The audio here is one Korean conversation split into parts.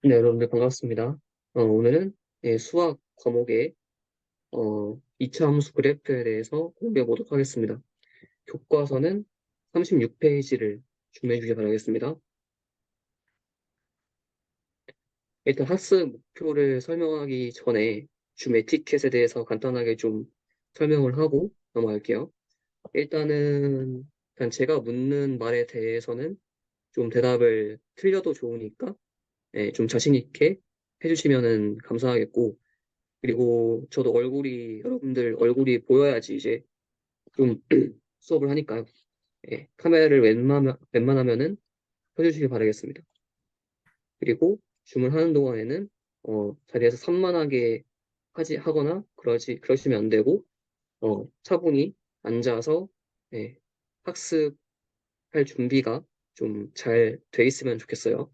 네, 여러분들 반갑습니다. 오늘은 수학 과목의 2차 함수 그래프에 대해서 공부해 보도록 하겠습니다. 교과서는 36페이지를 준비해 주시기 바라겠습니다. 일단 학습 목표를 설명하기 전에 줌 에티켓에 대해서 간단하게 좀 설명을 하고 넘어갈게요. 일단 제가 묻는 말에 대해서는 좀 대답을 틀려도 좋으니까 좀 자신 있게 해주시면 감사하겠고, 그리고 저도 여러분들 얼굴이 보여야지 이제 좀 수업을 하니까요. 카메라를 웬만하면은 켜주시길 바라겠습니다. 그리고 주문하는 동안에는, 자리에서 산만하게 하거나 그러시면 안 되고, 차분히 앉아서, 예, 학습할 준비가 좀 잘 돼 있으면 좋겠어요.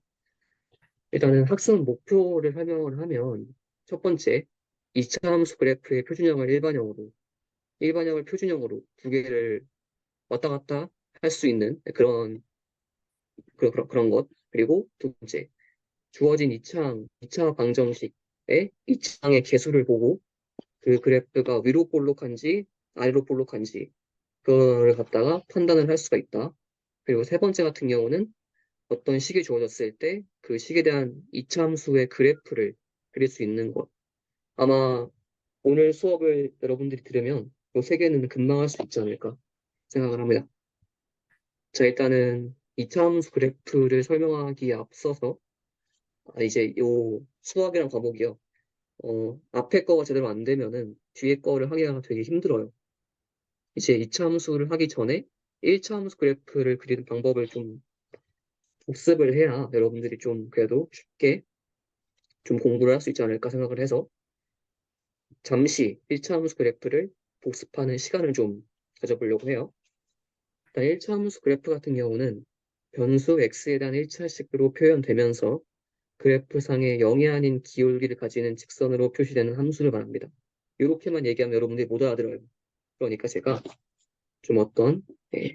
일단은 학습 목표를 설명을 하면, 첫 번째, 2차 함수 그래프의 표준형을 일반형을 표준형으로 두 개를 왔다 갔다 할 수 있는 그런 것. 그리고 두 번째, 주어진 이차 방정식의 이차항의 개수를 보고 그 그래프가 위로 볼록한지 아래로 볼록한지 그거를 갖다가 판단을 할 수가 있다. 그리고 세 번째 같은 경우는 어떤 식이 주어졌을 때 그 식에 대한 이차 함수의 그래프를 그릴 수 있는 것. 아마 오늘 수업을 여러분들이 들으면 이 세 개는 금방 할 수 있지 않을까 생각을 합니다. 자, 일단은 이차함수 그래프를 설명하기에 앞서서 이제 요 수학이란 과목이요. 앞에 거가 제대로 안 되면은 뒤에 거를 하기가 되게 힘들어요. 이제 이차함수를 하기 전에 1차함수 그래프를 그리는 방법을 좀 복습을 해야 여러분들이 좀 그래도 쉽게 좀 공부를 할 수 있지 않을까 생각을 해서 잠시 1차함수 그래프를 복습하는 시간을 좀 가져보려고 해요. 일단 1차함수 그래프 같은 경우는 변수 x에 대한 1차식으로 표현되면서 그래프상에 0이 아닌 기울기를 가지는 직선으로 표시되는 함수를 말합니다. 이렇게만 얘기하면 여러분들이 못 알아들어요. 그러니까 제가 좀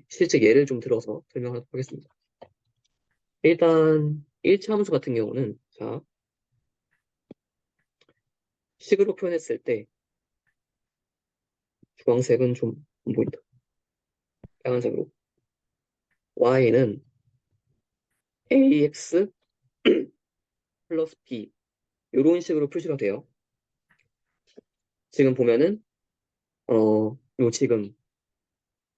실제 예를 좀 들어서 설명하도록 하겠습니다. 일단 1차 함수 같은 경우는 자, 식으로 표현했을 때 주황색은 좀 안 보인다. 빨간색으로 y는 ax 플러스 b 이런 식으로 표시가 돼요. 지금 보면은 지금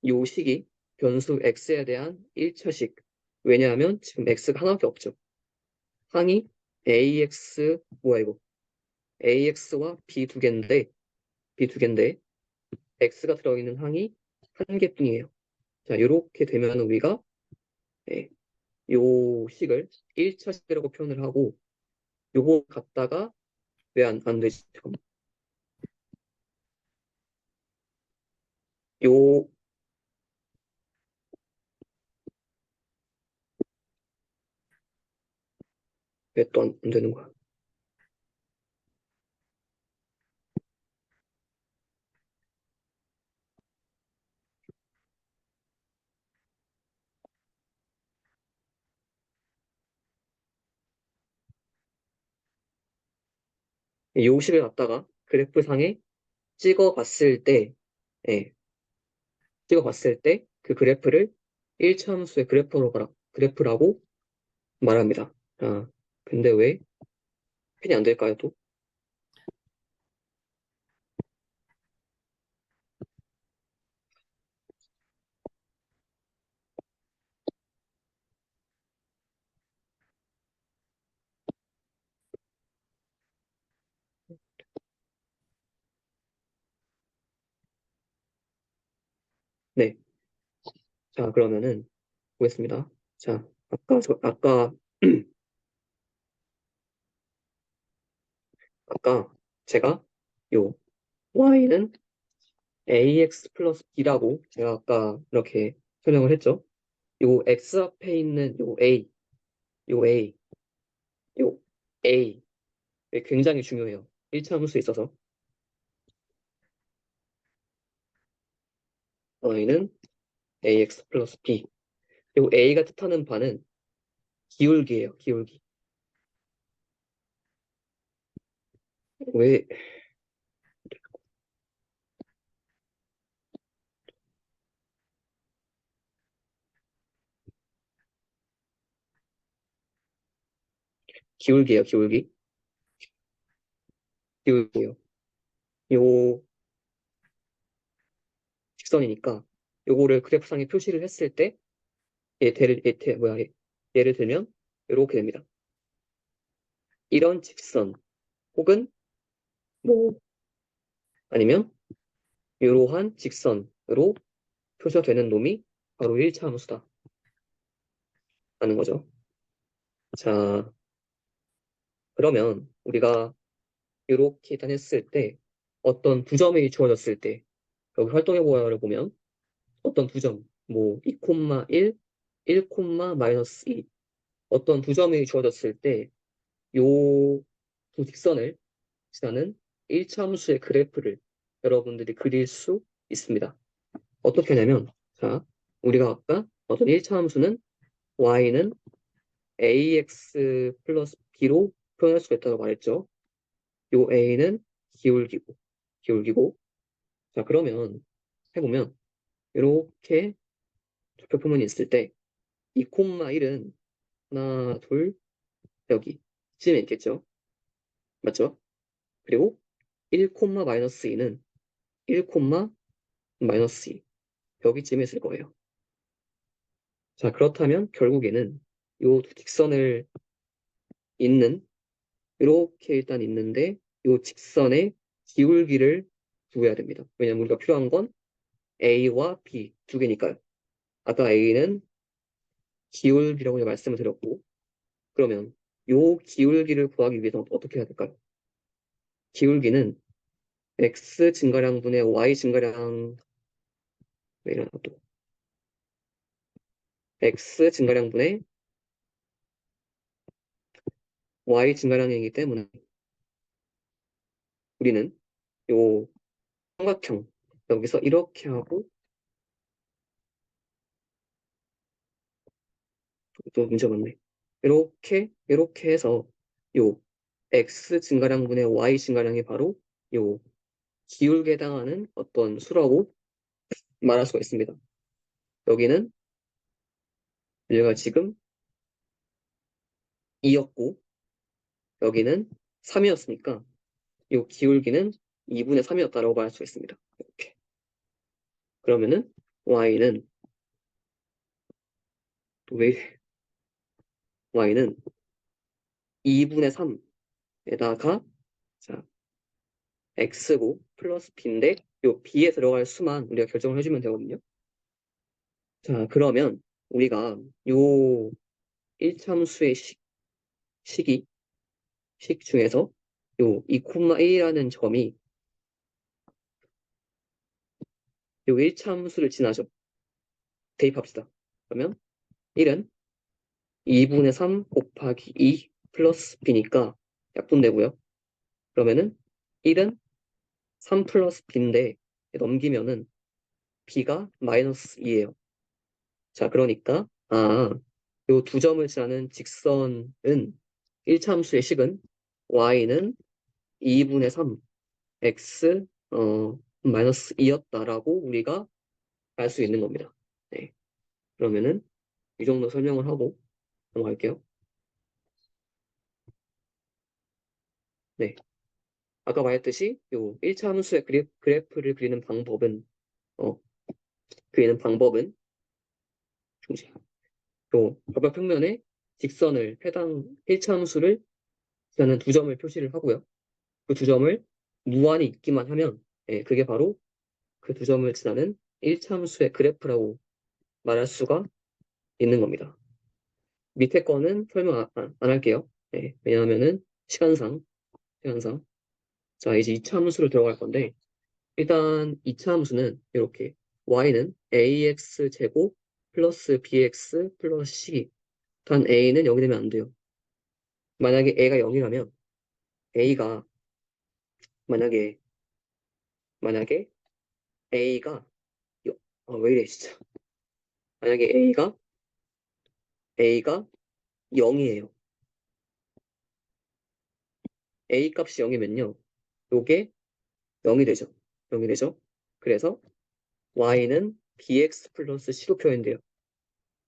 요 식이 변수 x에 대한 1차식. 왜냐하면 지금 x가 하나밖에 없죠. 항이 뭐야 이거? ax와 b 두 개인데, x가 들어있는 항이 한 개뿐이에요. 자, 요렇게 되면 우리가, 예, 요 식을 1차식이라고 표현을 하고, 요거 갖다가, 왜 안 되지? 잠깐만. 요, 왜 또 안 되는 거야? 요 식을 갖다가 그래프상에 찍어봤을 때, 예, 찍어봤을 때 그 그래프를 1차 함수의 그래프라고 말합니다. 아, 근데 왜 펜이 안 될까요, 또? 네. 자, 그러면은 보겠습니다. 자, 아까 아까 제가 요 y는 ax 플러스 b라고 제가 아까 이렇게 설명을 했죠. 요 x 앞에 있는 요 a, 요 a 굉장히 중요해요. 1차 함수에 있어서 y는 ax 플러스 b. 요 a가 뜻하는 바는 기울기예요. 기울기. 왜 기울기예요, 기울기. 기울기예요. 요 직선이니까 요거를 그래프상에 표시를 했을 때 예를 들면 이렇게 됩니다. 이런 직선 혹은 뭐 아니면 이러한 직선으로 표시가 되는 놈이 바로 1차 함수다 라는 거죠. 자, 그러면 우리가 이렇게 일단 했을 때 어떤 두 점이 주어졌을 때 여기 활동해 보아를 보면 어떤 두 점, 뭐 2,1, 1, 마이너스 2 어떤 두 점이 주어졌을 때 요 두 직선을 지나는 1차 함수의 그래프를 여러분들이 그릴 수 있습니다. 어떻게 하냐면 자, 우리가 아까 어떤 1차 함수는 y는 ax 플러스 b로 표현할 수가 있다고 말했죠. 요 a는 기울기고 자 그러면 해보면 이렇게 좌표표면이 있을 때 2,1은 하나 둘 여기 쯤에 있겠죠. 맞죠? 그리고 1, 마이너스 2는 1, 마이너스 2 여기쯤에 있을 거예요. 자 그렇다면 결국에는 요 두 직선을 잇는 이렇게 일단 있는데 요 직선의 기울기를 구해야 됩니다. 왜냐면 우리가 필요한 건 A와 B 두 개니까요. 아까 A는 기울기라고 말씀을 드렸고 그러면 요 기울기를 구하기 위해서 어떻게 해야 될까요? 기울기는 X 증가량분의 Y 증가량 왜 이러나 또 X 증가량분의 Y 증가량이기 때문에 우리는 요 삼각형 여기서 이렇게 하고 또 문제 많네. 이렇게 해서 요 x 증가량분의 y 증가량이 바로 요 기울기에 해당하는 어떤 수라고 말할 수가 있습니다. 여기는 얘가 지금 2였고 여기는 3이었으니까 요 기울기는 2분의 3이었다라고 말할 수가 있습니다. 이렇게. 그러면은 y는 왜 y는 2분의 3에다가 자 x고 플러스 b인데 요 b에 들어갈 수만 우리가 결정을 해주면 되거든요. 자, 그러면 우리가 요 1참수의 식이, 식 중에서 요 2,1이라는 점이 요 1참수를 지나죠. 대입합시다. 그러면 1은 2분의 3 곱하기 2 플러스 b니까 약분되고요. 그러면은 1은 3 플러스 b인데 넘기면은 b가 마이너스 2예요. 자, 그러니까 요 두 점을 지나는 직선은 1참수의 식은 y는 2분의 3 x 마이너스 2였다라고 우리가 알 수 있는 겁니다. 네. 그러면은 이 정도 설명을 하고 넘어갈게요. 네. 아까 말했듯이 요 1차 함수의 그래프를 어, 그리는 방법은 중심. 요 벽과 평면에 직선을 해당 1차 함수를 지나는 두 점을 표시를 하고요. 그 두 점을 무한히 있기만 하면 그게 바로 그 두 점을 지나는 1차 함수의 그래프라고 말할 수가 있는 겁니다. 밑에 거는 설명 안 할게요. 네, 왜냐하면은 시간상. 자, 이제 2차 함수를 들어갈 건데, 일단 2차 함수는 이렇게, y는 ax 제곱 플러스 bx 플러스 c. 단 a는 0이 되면 안 돼요. 만약에 a가 0이라면, a가, 만약에, 만약에 a가, 왜 이래, 진짜. 만약에 a가 0이에요. a 값이 0이면요. 요게 0이 되죠. 0이 되죠. 그래서 y는 bx 플러스 c로 표현돼요.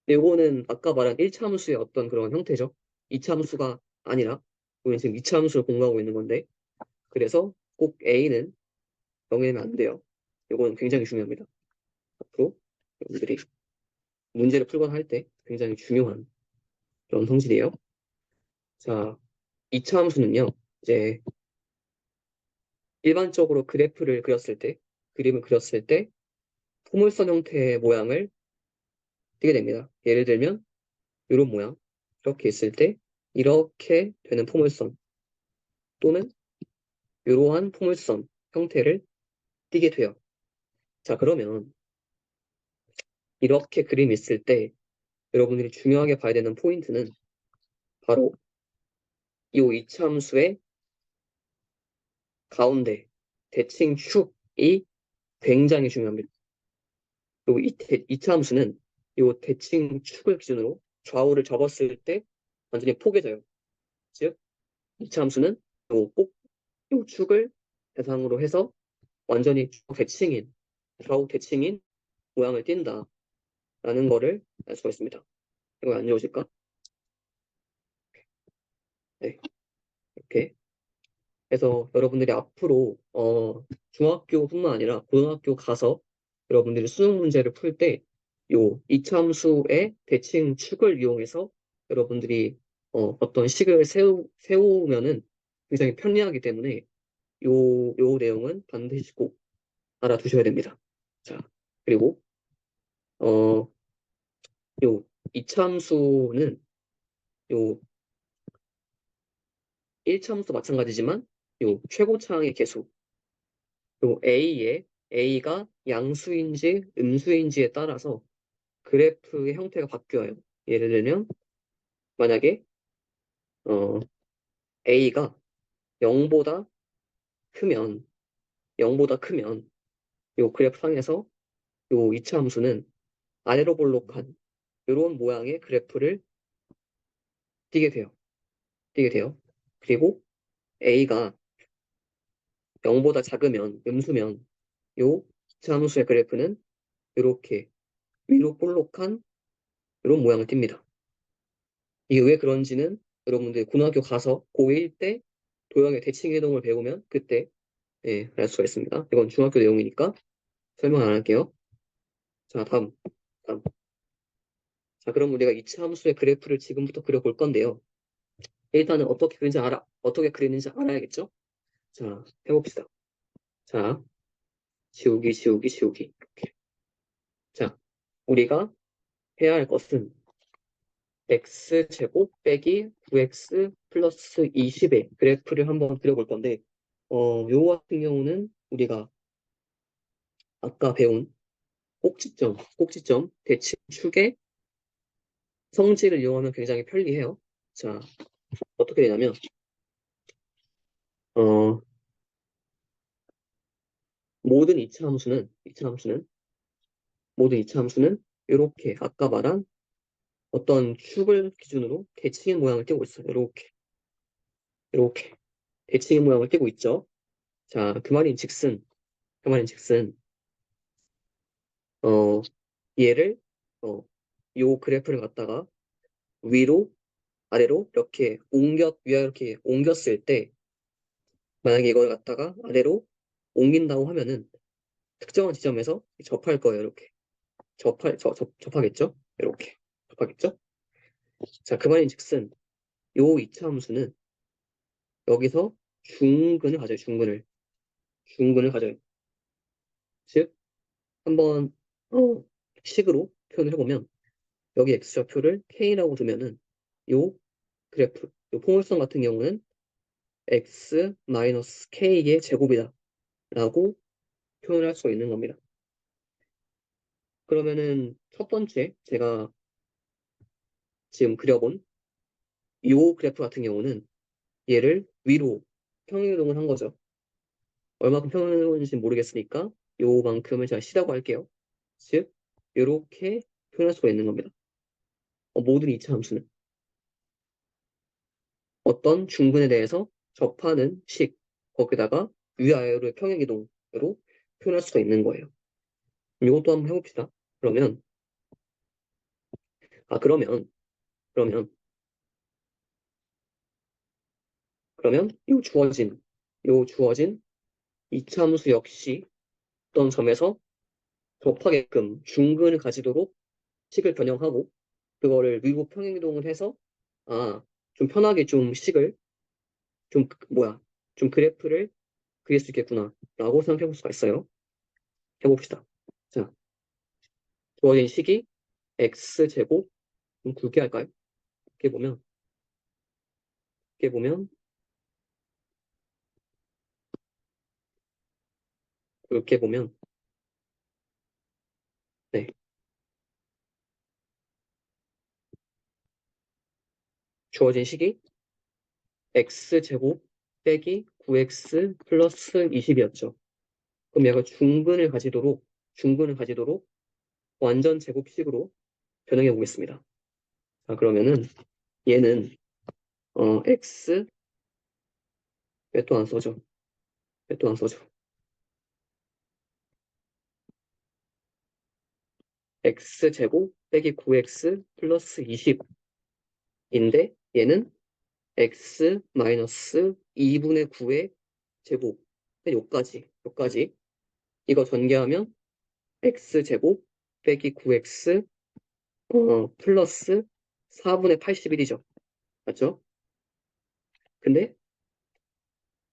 요거는 아까 말한 1차 함수의 어떤 그런 형태죠. 2차 함수가 아니라 우리는 지금 2차 함수를 공부하고 있는 건데 그래서 꼭 a는 0이 되면 안 돼요. 요거는 굉장히 중요합니다. 앞으로 여러분들이 문제를 풀거나 할 때 굉장히 중요한 그런 성질이에요. 자, 2차 함수는요. 이제 일반적으로 그래프를 그렸을 때, 그림을 그렸을 때 포물선 형태의 모양을 띠게 됩니다. 예를 들면 이런 모양, 이렇게 있을 때 이렇게 되는 포물선 또는 이러한 포물선 형태를 띠게 돼요. 자, 그러면 이렇게 그림이 있을 때 여러분들이 중요하게 봐야 되는 포인트는 바로 이 이차함수의 가운데 대칭 축이 굉장히 중요합니다. 그리고 이차함수는 이 대칭 축을 기준으로 좌우를 접었을 때 완전히 포개져요. 즉, 이차함수는 요 축을 대상으로 해서 완전히 좌우 대칭인 모양을 띈다라는 거를 알 수가 있습니다. 이거 안 좋으실까? 네, 이렇게. 그래서 여러분들이 앞으로 중학교뿐만 아니라 고등학교 가서 여러분들이 수능 문제를 풀 때 요 이참수의 대칭 축을 이용해서 여러분들이 어떤 식을 세우면은 굉장히 편리하기 때문에 요 내용은 반드시 꼭 알아두셔야 됩니다. 자, 그리고 어, 요 이참수는 요 1참수 마찬가지지만 요 최고차항의 개수 요 A가 양수인지 음수인지에 따라서 그래프의 형태가 바뀌어요. 예를 들면 만약에 어, A가 0보다 크면 0보다 크면 요 그래프 상에서 요 이차 함수는 아래로 볼록한 이런 모양의 그래프를 띄게 돼요. 띄게 돼요. 그리고 A가 0보다 작으면 음수면 요 이차 함수의 그래프는 이렇게 위로 볼록한 이런 모양을 띱니다. 이게 왜 그런지는 여러분들 고등학교 가서 고1 때 도형의 대칭 이동을 배우면 그때 알 수가 있습니다. 이건 중학교 내용이니까 설명 안 할게요. 자, 다음. 자, 그럼 우리가 이차 함수의 그래프를 지금부터 그려볼 건데요. 일단은 어떻게 그리는지 알아야겠죠? 자, 해봅시다. 자, 지우기. 이렇게. 자, 우리가 해야 할 것은 x제곱 빼기 9x 플러스 20의 그래프를 한번 그려볼 건데, 요 같은 경우는 우리가 아까 배운 꼭지점, 대칭축의 성질을 이용하면 굉장히 편리해요. 자, 어떻게 되냐면, 어, 모든 이차 함수는 이렇게 아까 말한 어떤 축을 기준으로 대칭의 모양을 띄고 있어요. 이렇게 대칭의 모양을 띄고 있죠. 자, 그 말인 즉슨, 어, 얘를, 요 그래프를 갖다가 위로, 아래로 위로 이렇게 옮겼을 때, 만약에 이걸 갖다가 아래로 옮긴다고 하면은 특정한 지점에서 접할 거예요. 이렇게. 접하겠죠? 이렇게. 접하겠죠? 자, 그 말인 즉슨, 요 이차 함수는 여기서 중근을 가져요. 중근을 가져요. 즉, 한번, 식으로 표현을 해보면, 여기 x좌표를 k라고 두면은, 요 그래프, 요 포물선 같은 경우는 x 마이너스 k의 제곱이다. 라고 표현을 할 수가 있는 겁니다. 그러면은 첫 번째 제가 지금 그려본 요 그래프 같은 경우는 얘를 위로 평행이동을 한 거죠. 얼마큼 평행이동인지 모르겠으니까 요만큼을 제가 C라고 할게요. 즉, 이렇게 표현할 수가 있는 겁니다. 모든 이차 함수는 어떤 중근에 대해서 접하는 식, 거기다가 위아래로 평행이동으로 표현할 수가 있는 거예요. 이것도 한번 해봅시다. 그러면, 아, 그러면, 그러면, 요 주어진 이차함수 역시 어떤 점에서 접하게끔 중근을 가지도록 식을 변형하고, 그거를 위로 평행이동을 해서, 아, 좀 편하게 좀 식을, 좀, 좀 그래프를 그릴 수 있겠구나, 라고 생각해 볼 수가 있어요. 해봅시다. 자, 주어진 식이 x제곱, 좀 굵게 할까요? 이렇게 보면, 이렇게 보면, 이렇게 보면, 네, 주어진 식이 x제곱 빼기 9x 플러스 20이었죠. 그럼 얘가 중근을 가지도록 완전 제곱식으로 변형해 보겠습니다. 자, 그러면은 얘는 x 왜 또 안 써져? 왜 또 안 써져? x제곱 빼기 9x 플러스 20인데 얘는 x 마이너스 2분의 9의 제곱 요까지 이거 전개하면 x제곱 빼기 9x 플러스 4분의 81이죠. 맞죠? 근데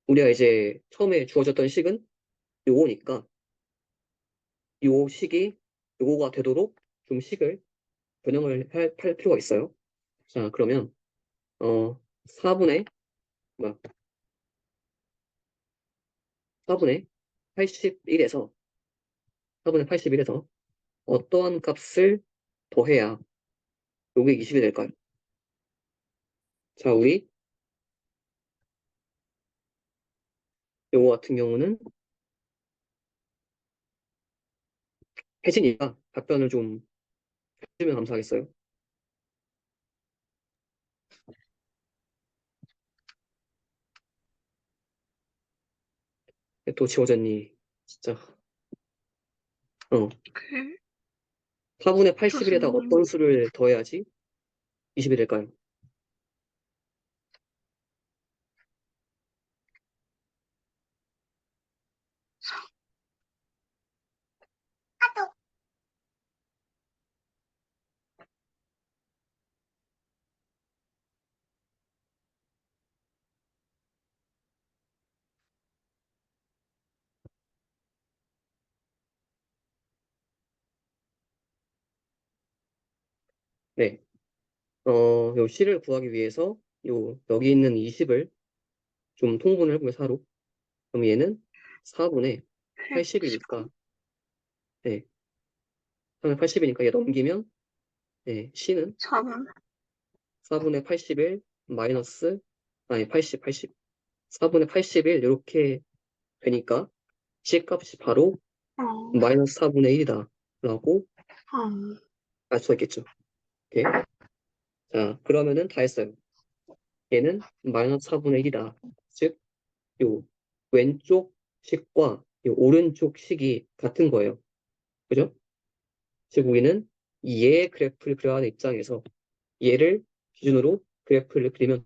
우리가 이제 처음에 주어졌던 식은 요거니까 요 식이 요거가 되도록 좀 식을 변형을 할 필요가 있어요. 자, 그러면 4분의 뭐 4분의 81에서 4분의 81에서 어떠한 값을 더해야 요게 20이 될까요? 자, 우리 요거 같은 경우는 혜진이가 답변을 좀 해주면 감사하겠어요. 또 지워졌니? 진짜. 어. 그 4분의 81에다 교수님, 어떤 수를 더해야지 20이 될까요? 네. 요 C를 구하기 위해서 여기 있는 20을 좀 통분을 해보면 4로. 그럼 얘는 4분의 80이니까, 네. 4분의 80이니까 얘 넘기면, 네. C는 4분, 4분의 81 마이너스, 아니, 80. 4분의 81 이렇게 되니까 C 값이 바로 어, 마이너스 4분의 1이다. 라고 어, 알 수 있겠죠. 오케이. 자, 그러면은 다 했어요. 얘는 마이너스 4분의 1이다. 즉, 요 왼쪽 식과 요 오른쪽 식이 같은 거예요. 그죠? 즉, 우리는 얘의 그래프를 그려야 하는 입장에서 얘를 기준으로 그래프를 그리면